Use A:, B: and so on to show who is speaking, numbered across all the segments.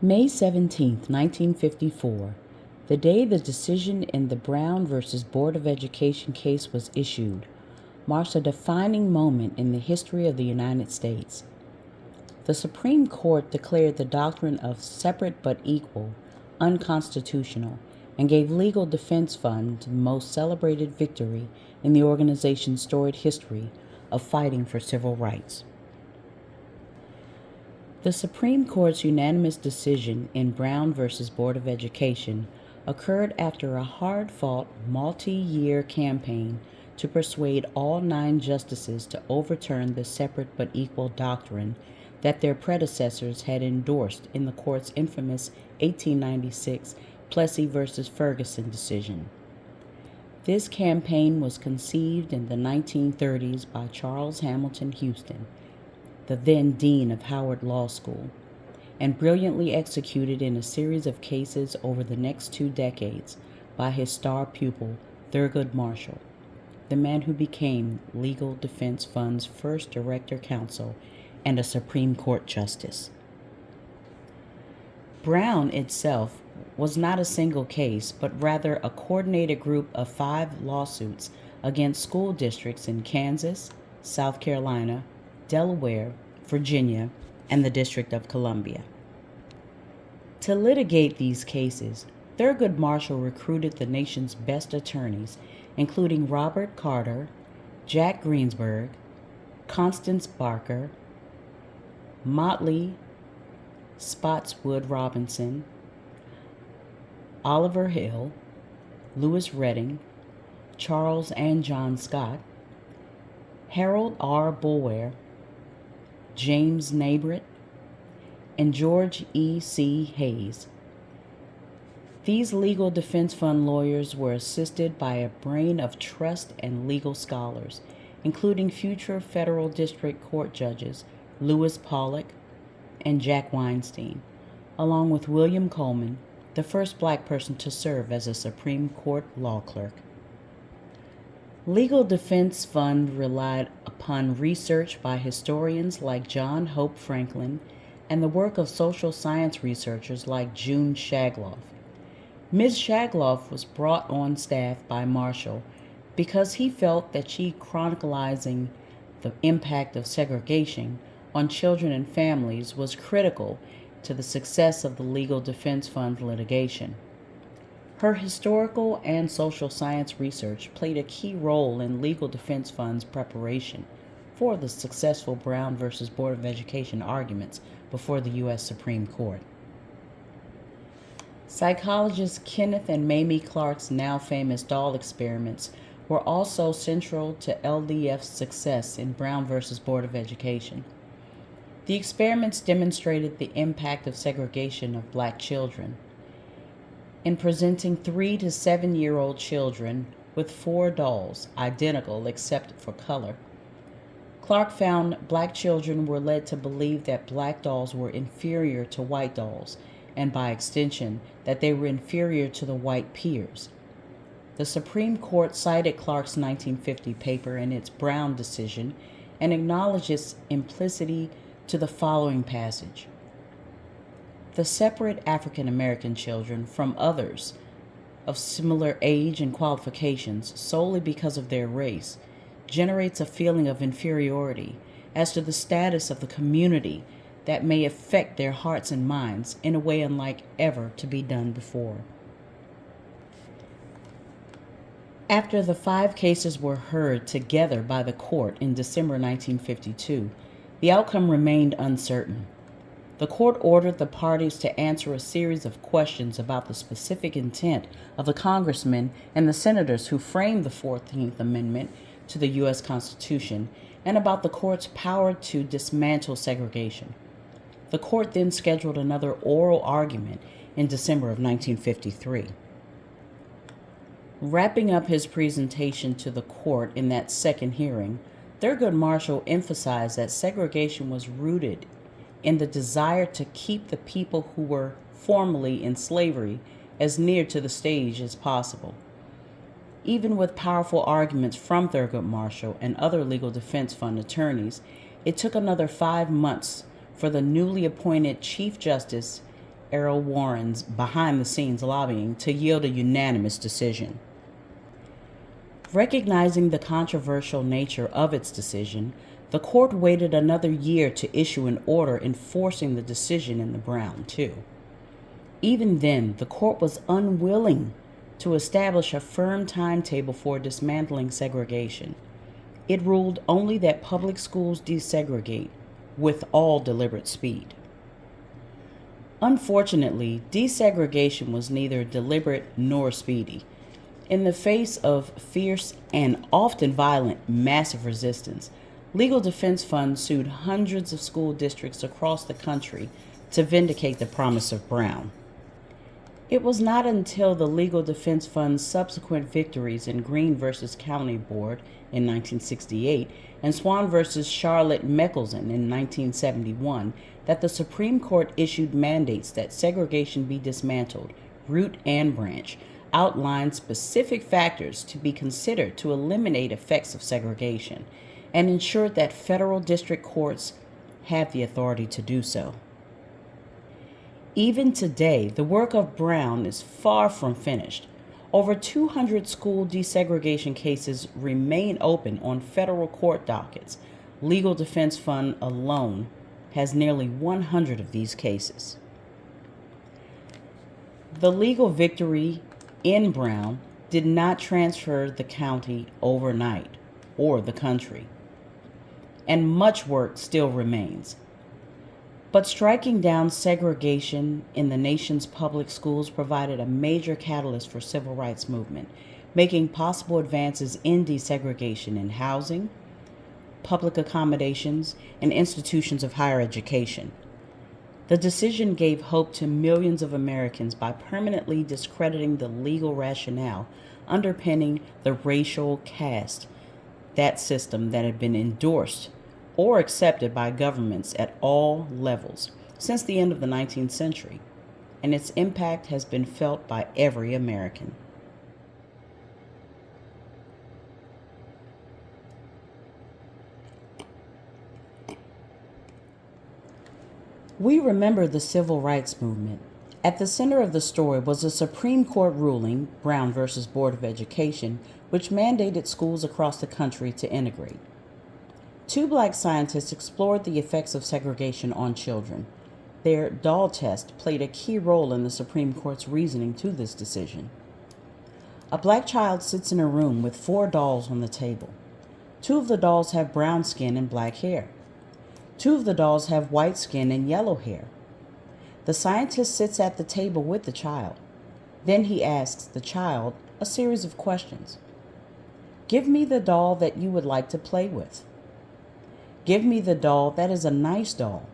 A: May 17, 1954, the day the decision in the Brown versus Board of Education case was issued, marks a defining moment in the history of the United States. The Supreme Court declared the doctrine of separate but equal unconstitutional and gave legal defense funds the most celebrated victory in the organization's storied history of fighting for civil rights. The Supreme Court's unanimous decision in Brown versus Board of Education occurred after a hard-fought, multi-year campaign to persuade all 9 justices to overturn the separate but equal doctrine that their predecessors had endorsed in the court's infamous 1896 Plessy versus Ferguson decision. This campaign was conceived in the 1930s by Charles Hamilton Houston, the then dean of Howard Law School, and brilliantly executed in a series of cases over the next 2 decades by his star pupil, Thurgood Marshall, the man who became Legal Defense Fund's first director counsel and a Supreme Court justice. Brown itself was not a single case, but rather a coordinated group of 5 lawsuits against school districts in Kansas, South Carolina, Delaware, Virginia, and the District of Columbia. To litigate these cases, Thurgood Marshall recruited the nation's best attorneys, including Robert Carter, Jack Greensburg, Constance Barker, Motley Spotswood Robinson, Oliver Hill, Lewis Redding, Charles and John Scott, Harold R. Boulware, James Nabrett, and George E. C. Hayes. These legal defense fund lawyers were assisted by a brain of trust and legal scholars, including future federal district court judges Lewis Pollock and Jack Weinstein, along with William Coleman, the first black person to serve as a Supreme Court law clerk. Legal Defense Fund relied upon research by historians like John Hope Franklin and the work of social science researchers like June Shagloff. Ms. Shagloff was brought on staff by Marshall because he felt that she chronicling the impact of segregation on children and families was critical to the success of the Legal Defense Fund litigation. Her historical and social science research played a key role in Legal Defense Fund's preparation for the successful Brown versus Board of Education arguments before the U.S. Supreme Court. Psychologists Kenneth and Mamie Clark's now famous doll experiments were also central to LDF's success in Brown versus Board of Education. The experiments demonstrated the impact of segregation of black children. In presenting 3 to 7-year-old children with 4 dolls, identical except for color, Clark found black children were led to believe that black dolls were inferior to white dolls, and by extension, that they were inferior to the white peers. The Supreme Court cited Clark's 1950 paper in its Brown decision and acknowledged its implicity to the following passage. The separate African American children from others of similar age and qualifications solely because of their race generates a feeling of inferiority as to the status of the community that may affect their hearts and minds in a way unlike ever to be done before. After the 5 cases were heard together by the court in December 1952, the outcome remained uncertain. The court ordered the parties to answer a series of questions about the specific intent of the congressmen and the senators who framed the 14th Amendment to the U.S. Constitution and about the court's power to dismantle segregation. The court then scheduled another oral argument in December of 1953. Wrapping up his presentation to the court in that second hearing, Thurgood Marshall emphasized that segregation was rooted in the desire to keep the people who were formerly in slavery as near to the stage as possible. Even with powerful arguments from Thurgood Marshall and other Legal Defense Fund attorneys, it took another 5 months for the newly appointed Chief Justice Errol Warren's behind-the-scenes lobbying to yield a unanimous decision. Recognizing the controversial nature of its decision, the court waited another year to issue an order enforcing the decision in the Brown II. Even then, the court was unwilling to establish a firm timetable for dismantling segregation. It ruled only that public schools desegregate with all deliberate speed. Unfortunately, desegregation was neither deliberate nor speedy. In the face of fierce and often violent massive resistance, legal defense funds sued hundreds of school districts across the country to vindicate the promise of Brown. It was not until the legal defense fund's subsequent victories in Green versus County Board in 1968 and Swan versus Charlotte Meckelson in 1971 that the Supreme Court issued mandates that segregation be dismantled, root and branch, outlined specific factors to be considered to eliminate effects of segregation, and ensured that federal district courts have the authority to do so. Even today, the work of Brown is far from finished. Over 200 school desegregation cases remain open on federal court dockets. Legal Defense Fund alone has nearly 100 of these cases. The legal victory in Brown did not transfer the county overnight or the country, and much work still remains. But striking down segregation in the nation's public schools provided a major catalyst for civil rights movement, making possible advances in desegregation in housing, public accommodations, and institutions of higher education. The decision gave hope to millions of Americans by permanently discrediting the legal rationale underpinning the racial caste, that system that had been endorsed or accepted by governments at all levels since the end of the 19th century, and its impact has been felt by every American. We remember the civil rights movement. At the center of the story was a Supreme Court ruling, Brown versus Board of Education, which mandated schools across the country to integrate. Two black scientists explored the effects of segregation on children. Their doll test played a key role in the Supreme Court's reasoning to this decision. A black child sits in a room with 4 dolls on the table. 2 of the dolls have brown skin and black hair. 2 of the dolls have white skin and yellow hair. The scientist sits at the table with the child. Then he asks the child a series of questions. Give me the doll that you would like to play with. Give me the doll that is a nice doll.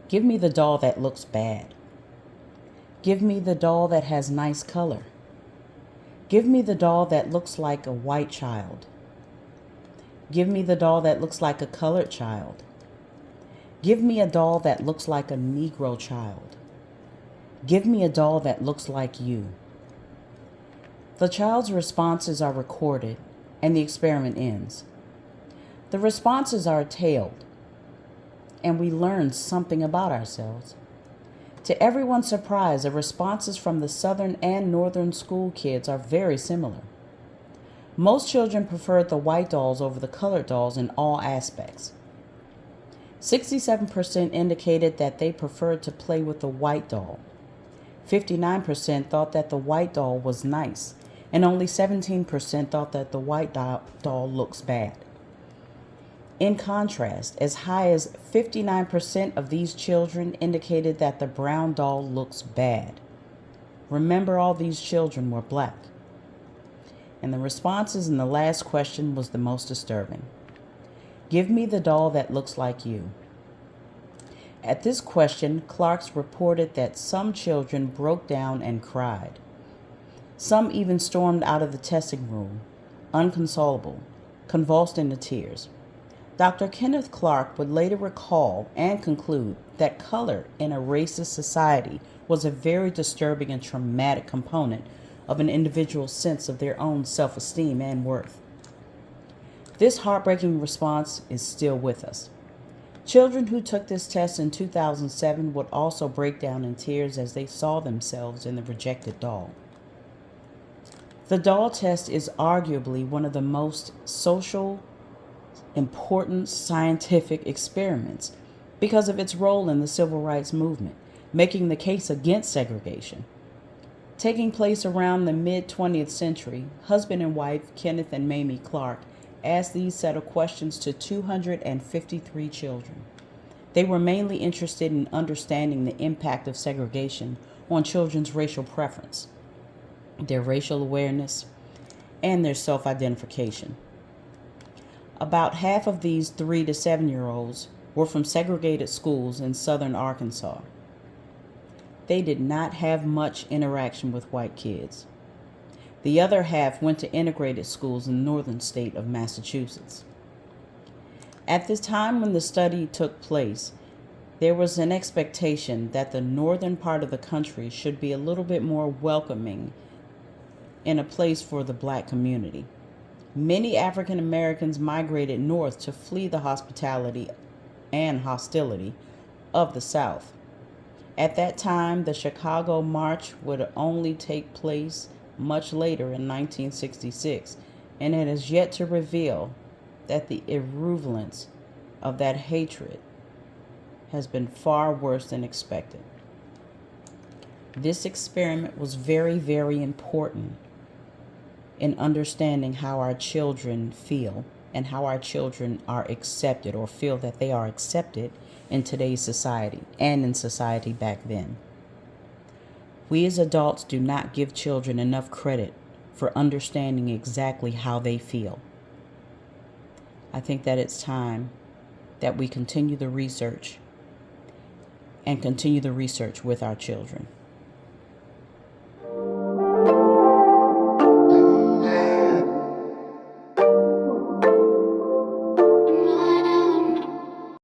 A: Give me the doll that looks bad. Give me the doll that has nice color. Give me the doll that looks like a white child. Give me the doll that looks like a colored child. Give me a doll that looks like a Negro child. Give me a doll that looks like you. The child's responses are recorded, and the experiment ends. The responses are tailed, and we learn something about ourselves. To everyone's surprise, the responses from the southern and northern school kids are very similar. Most children preferred the white dolls over the colored dolls in all aspects. 67% indicated that they preferred to play with the white doll. 59% thought that the white doll was nice, and only 17% thought that the white doll looks bad. In contrast, as high as 59% of these children indicated that the brown doll looks bad. Remember, all these children were black. And the responses in the last question was the most disturbing. Give me the doll that looks like you. At this question, Clark's reported that some children broke down and cried. Some even stormed out of the testing room, unconsolable, convulsed into tears. Dr. Kenneth Clark would later recall and conclude that color in a racist society was a very disturbing and traumatic component of an individual's sense of their own self-esteem and worth. This heartbreaking response is still with us. Children who took this test in 2007 would also break down in tears as they saw themselves in the rejected doll. The doll test is arguably one of the most social, important scientific experiments because of its role in the civil rights movement, making the case against segregation. Taking place around the mid-20th century, husband and wife Kenneth and Mamie Clark asked these set of questions to 253 children. They were mainly interested in understanding the impact of segregation on children's racial preference, their racial awareness, and their self-identification. About half of these 3 to 7-year-olds were from segregated schools in southern Arkansas. They did not have much interaction with white kids. The other half went to integrated schools in the northern state of Massachusetts. At the time when the study took place, there was an expectation that the northern part of the country should be a little bit more welcoming in a place for the black community. Many African Americans migrated north to flee the hospitality and hostility of the South. At that time, the Chicago March would only take place much later in 1966, and it has yet to reveal that the irrelevance of that hatred has been far worse than expected. This experiment was very, very important in understanding how our children feel and how our children are accepted or feel that they are accepted in today's society and in society back then. We as adults do not give children enough credit for understanding exactly how they feel. I think that it's time that we continue the research and continue the research with our children.